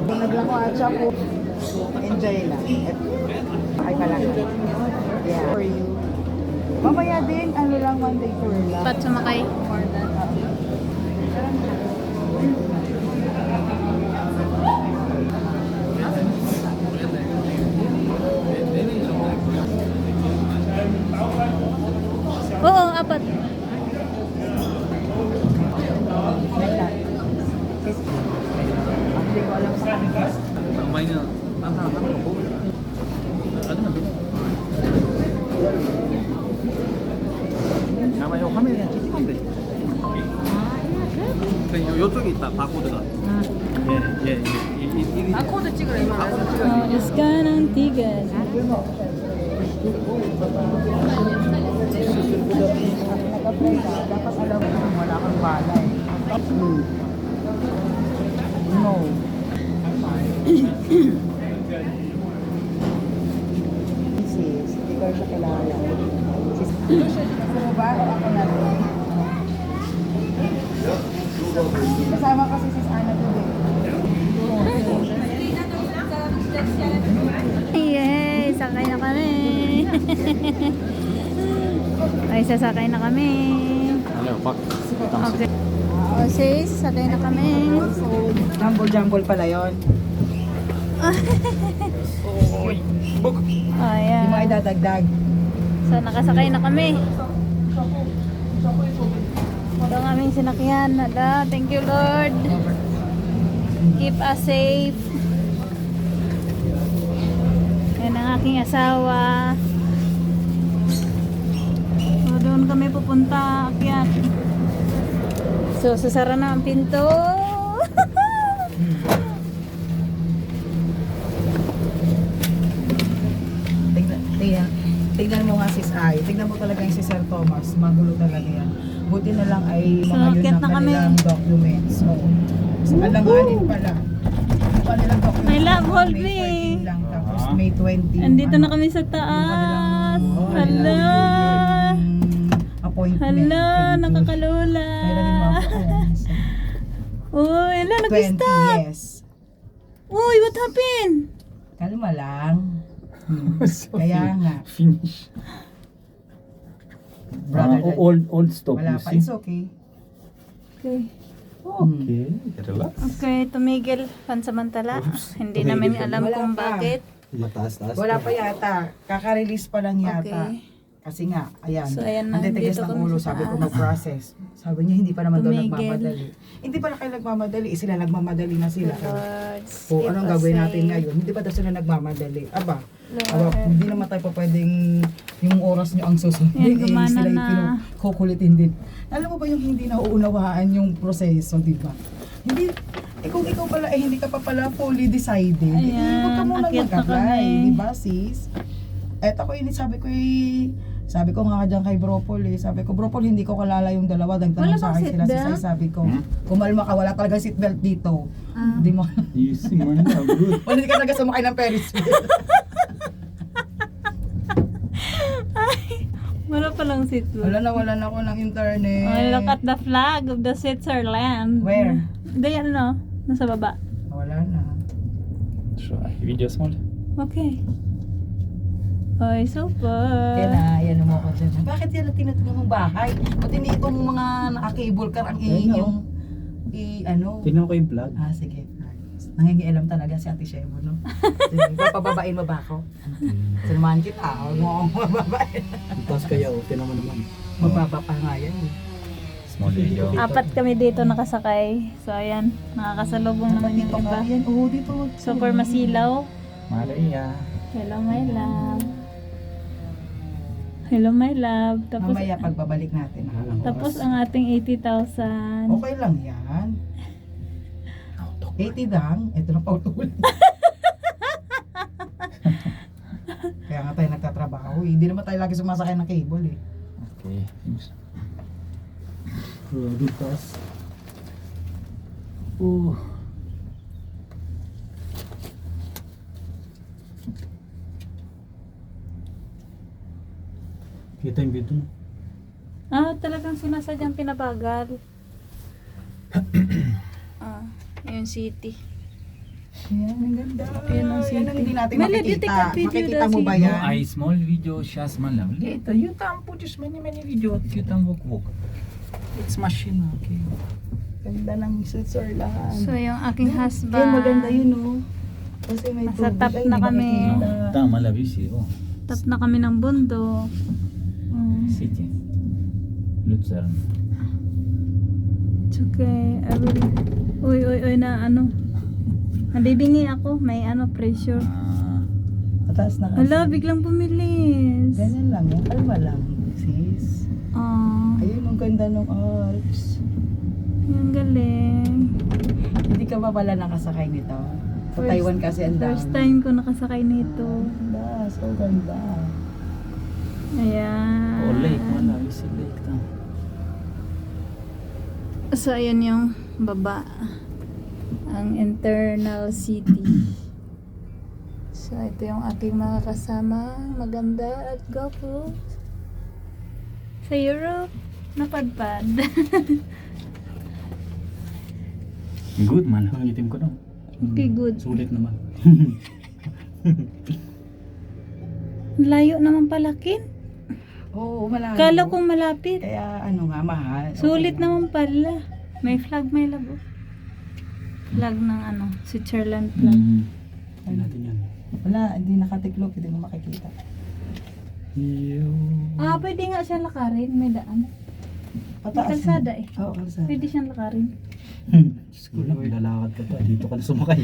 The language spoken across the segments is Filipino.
Naglako at siya po. Enjoy lang. Ay pala. Yeah. For you. Mamaya din, ano lang, one day tour lang. Dapat sumakay. More than. Oo, apat. Hindi ko alam sa kanila. mainnya anak-anak kok ada nggak namanya 화면에 찍히면 돼. 이쪽에 있다 바코드가. 예. 바코드 찍으라 이 말이야. Sekarang 3. Dapat alam mo kung wala kang balay. No. Sis, hindi ko siya kilala. Sis, gusto ba? O ako na rin? Kasama kasi sis Ana today. Yay! Sakay na kami! Ay, sasakay na kami. Okay. Sis, sakay na kami. Jumble pala yun. Ayan. Hindi mo ay dadagdag. So, nakasakay na kami. Ito ang aming sinakyan. Hala, thank you Lord. Keep us safe. Yan ang aking asawa. So, doon kami pupunta. Akyat. So, sasara na ang pinto. Tignan mo nga sis Ay. Tignan mo talaga yung si Sir Thomas. Magulo talaga yan. Buti na lang ay So, mga yun akyat ang na kami. kanilang documents. So, alanganin pala. Yung kanilang documents. I love May Holby. 14 lang. Tapos May 20. Andito na kami sa taas. Hala. Appointment. Hala, nakakalula. Meron din mga Uy, hala, 20, nag-stop. yes. Uy, what happened? Kalma lang. Kaya nga. Finish. Brother, old stop. wala pa. It's okay. Okay. Okay, relax. Okay, tumigil pansamantala. Hindi Tumigil namin pa alam Wala kung pa. bakit. Mataas-taas. Wala pa yata. Kaka-release pa lang yata. Okay. Kasi nga, ayan. So, ayan na, ang titigas dito ng kami ulo. sa Sabi ko taas. mag-process. Sabi niya, hindi pa naman daw Tumigil. nagmamadali. Hindi pala kayo nagmamadali. Sila nagmamadali na sila. Lord, O, keep anong us gagawin natin safe. ngayon? Hindi pa daw sila nagmamadali. Aba, Lord. hindi naman tayo pa pwedeng yung oras nyo ang susundin. Yan, gumana sila na. yung kukulitin din. Alam mo ba yung hindi nauunawaan yung proseso, di ba? Hindi, kung ikaw pala hindi ka pa pala fully decided, Ayan, huwag ka muna akyat na mag-apply, kami. di ba sis? Eto ko sabi ko nga dyan kay Bropol sabi ko, Bropol, hindi ko kalala yung dalawa, Wala nagtanong sa bang akin sila, seatbelt? sis, sabi ko, kumalma ka, wala talaga seatbelt dito. Hindi mo, Easy man na, good. wala ka talaga sumakay ng Ferris wheel. Wala palang seatbelt. Wala na ako ng internet. Oh, look at the flag of the Switzerland. Where? Diyan no? Nasa baba. Wala na. Video small. Okay. Ay, super. Yan na, yan mo ako dyan. Bakit yan ang tinatawag mong bahay? Pati ni itong mga naka-cable car ang yung ano? Tingnan ko yung vlog. Ah, sige. Nangingialam talaga si Ate Shemo, no? Sige, papababain mo ba ako? Sinamahan kita, huwag mo akong mababain. Tapos kaya, tingnan mo naman. Mababa pa nga yan. Small video. Apat kami dito nakasakay. So ayan, nakakasalubong naman yung iba. Yan, oo, dito. Super masilaw. Maria. Hello my love. Hello my love. Tapos Mamaya pagbabalik natin. tapos ang ating 80,000. Okay lang yan. 80 lang, ito na pautulan. Kaya nga tayo nagtatrabaho, hindi naman tayo lagi sumasakay ng cable Okay. Produtas. Kita yung video. Talagang sinasadyang pinabagal. Yung city. Yan, ang ganda. Yan ang Yan ang city. hindi natin Mali, you take makikita. a video Makikita mo daw, ba sige. No, yan? I small video, just man lang. Later, you can put just many video. You can walk. It's machine, okay. Ganda ng Switzerland. So, yung aking husband. Yan, maganda yun, no? Kasi may Nasa tubig. top Ay, na hindi kami. makikita. Tama la visi, oh. Tap na kami ng bundok. City. Luzern. It's okay. I will... Uy, na ano. Nabibingi ako. May pressure. Mataas na kasi. Hala, biglang pumilis. Ganyan lang yan. Kalma lang, sis. Ayun, ang ganda ng Alps. Yung galing. Hindi ka ba pala nakasakay nito? Sa Taiwan kasi ang dami. First time ko nakasakay nito. Ganda, so ganda. Ayan. Oh, lake, wala. Visi lake to. So, ayan yung baba. Ang internal city. So, ito yung aking mga kasama. Maganda at gwapo. Sa Europe, napadpad. Good man. Ang itim ko no. Okay, good. Sulit naman. Layo naman palakin. Oo, malayo. Kala kong malapit. Kaya ano nga, mahal. Sulit Okay lang. naman pala. May flag, may labo. Flag ng Switzerland flag. Hindi natin yan. Wala, hindi nakatiklop, hindi mo makikita. Pwede nga siya lakarin. May daan. May Pataas. kalsada eh. Oo, kalsada. Pwede siyang lakarin. Diyos ko lang, lalakad ka pa. Dito ka na sumakay.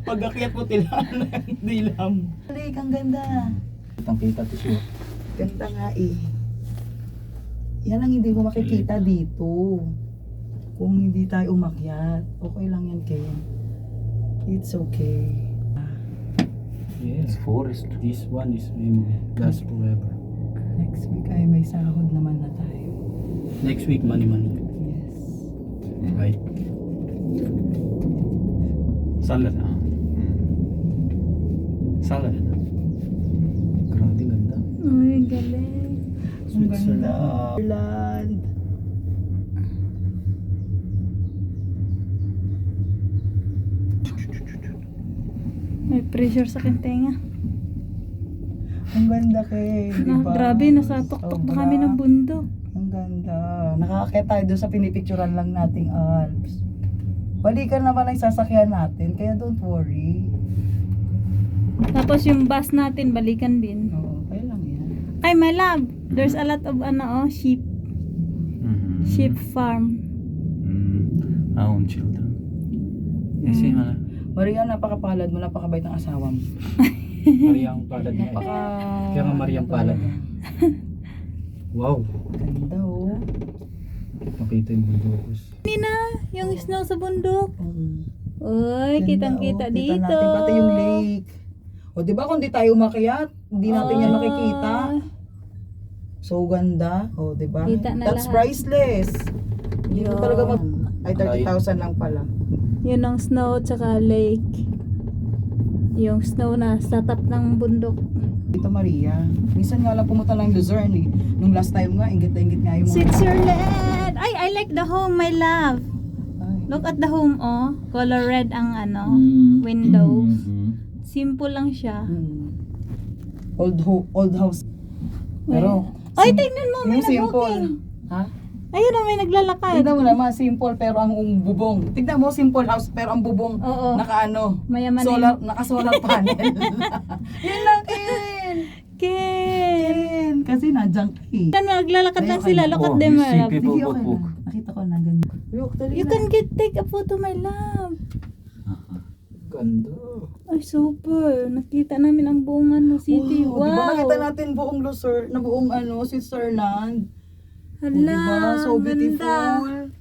Pag-akyat mo tilaan ng dilam. Balik, ang ganda. Kitang kita to siya. Ganda nga eh. Yan ang hindi mo makikita dito. Kung hindi tayo umakyat. Okay lang yan, Ken. It's okay. Yes. Forest. This one is memory. Last forever. Next week ay may sahod naman na tayo. Next week, money. Yes. Right? Salad. Salad. Grabe, ganda. Uy, galing. Ang ganda. Switzerland. May pressure sa kintenga. Ang ganda, Ken. Diba? Grabe, nasa tuktok na kami ng bundok. Ang ganda. Nakakakita tayo doon sa pinipicturan lang nating Alps. Balikan naman ang sasakyan natin, kaya don't worry. Tapos yung bus natin, balikan din. Oo, kaya lang yan. Ay, my love, there's a lot of sheep. Sheep farm. Own children. Kasi man. Maria, napakapalad mo, napakabait ng asawa mo. Mariang palad niya. Kaya nga Mariang palad. Wow. Ganda, oh. Makita yung bundokos. Nina, yung snow sa bundok. Uy, Ganda, kitang-kita oh. dito. Kita natin pati yung lake. O, di ba kung di tayo umakyat, hindi natin yan makikita. So ganda. O, di ba? Kita na That's lahat. priceless. Hindi mo Yun. talaga ay 30,000 lang pala. Yun ang snow tsaka lake. Yung snow na sa top ng bundok. Dito, Maria. Minsan nga lang pumunta lang Luzern eh. Nung last time nga, ingit na ingit nga yung mga... Switzerland! Ay, I like the home, my love. Ay. Look at the home, oh. Color red ang windows. Simple lang siya. Old house. Pero, Ay, tingnan mo, may yung simple. nag-walking. Ha? Ayun na, may naglalakad. Tignan mo naman, simple pero ang bubong. Tignan mo, simple house pero ang bubong Oo. naka-ano, Mayaman solar, naka-solar panel. Yun lang, Ken. Ken! Kasi nandiyan ka eh. Kan naglalakad lang Ayoko sila. na. Look at Oh, them, you my see love. people- Sige, okay Book. na. Nakita ko na ganyan. Look, dali You na. can take a photo, my love. Ganda. Ay, super. Nakita namin ang buong city. Wow, Wow. Diba nakita natin buong Luzern, na buong Switzerland. Hala, Diba? So ganda. beautiful.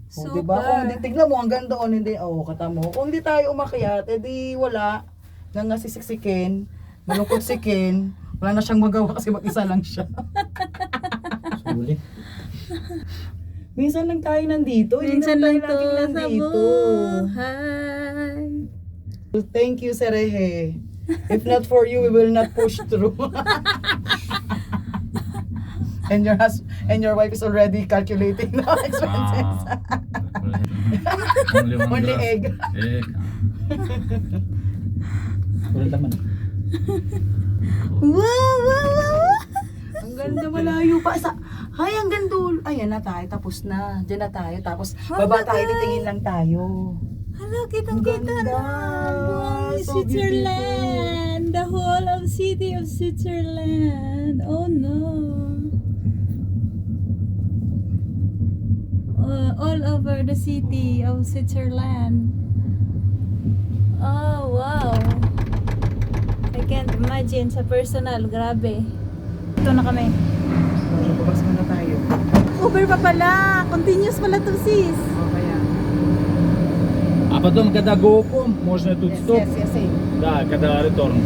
Super. Diba? Kung hindi, tignan mo, ang ganda o hindi, kata mo. Kung hindi tayo umakyat, edi wala. Nga sisiksikin, malungkot si Ken. Wala na siyang magawa kasi mag-isa lang siya. Sulit. Minsan lang tayo nandito. Hindi Minsan lang naman to tayo laging sa nandito. buhay. Thank you, Serehe. If not for you, we will not push through. And your wife is already calculating the expenses. Only one Only glass. egg. Egg. Walang laman. Wow, wow, wow. Ang ganda, malayo pa. Ay, ang ganda. Ayan na tayo, tapos na. Diyan na tayo, tapos baba tayo, titingin lang tayo. Hala, kitang-kita Ang na. ganda. Buong So Switzerland. The whole of city of Switzerland. Oh no. All over the city of Switzerland. Oh, wow. I can't imagine sa personal. Grabe. Ito na kami. Babas muna tayo. Uber pa pala. Continuous pala to, sis. Okay, yan. А потом, когда go home, можно тут Yes, стоп. yes, yes, yes. Да, когда return.